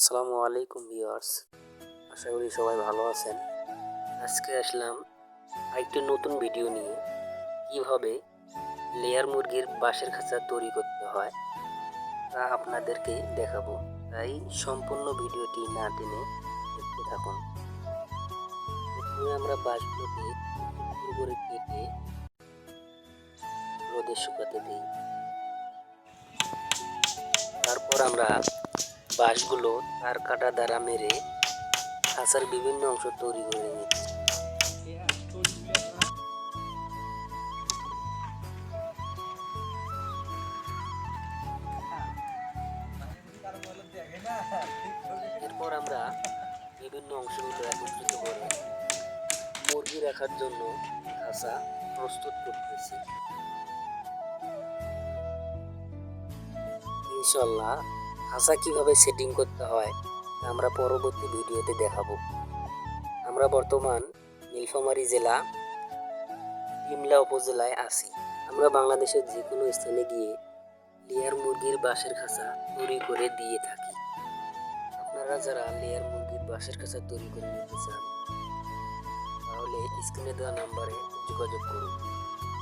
আসসালামু আলাইকুম ভিউয়ার্স, আশা করি সবাই ভালো আছেন। আজকে আসলাম আরেকটি নতুন ভিডিও নিয়ে। কিভাবে লেয়ার মুরগির বাঁশের খাঁচা তৈরি করতে হয় তা আপনাদেরকে দেখাবো, তাই সম্পূর্ণ ভিডিওটি না টেনে দেখতে থাকুন। প্রথমে আমরা বাঁশগুলোকে টুকরো করে কেটে রোদে শুকাতে দিই। তারপর আমরা বাঁশগুলো তার কাটা দ্বারা মেরে খাঁচার বিভিন্ন অংশ তৈরি করে নিচ্ছি। এরপর আমরা বিভিন্ন অংশগুলো একত্রিত করে মুরগি রাখার জন্য খাঁচা প্রস্তুত করতেছি। ইনশাল্লাহ খাঁচা কিভাবে সেটিং করতে হয় তা আমরা পরবর্তী ভিডিওতে দেখাবো। আমরা বর্তমান নীলফামারী জেলা ইমলা উপজেলায় আছি। আমরা বাংলাদেশের যে কোনো স্থানে গিয়ে লেয়ার মুরগির বাঁশের খাঁচা তৈরি করে দিয়ে থাকি। আপনারা যারা লেয়ার মুরগির বাঁশের খাঁচা তৈরি করে নিতে চান তাহলে স্ক্রিনে দেওয়া নাম্বারে যোগাযোগ করুন।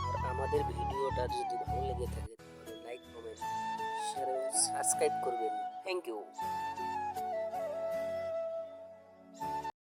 আর আমাদের ভিডিওটা যদি ভালো লেগে থাকে তাহলে লাইক, কমেন্ট, শেয়ার এবং সাবস্ক্রাইব করবেন। Thank you.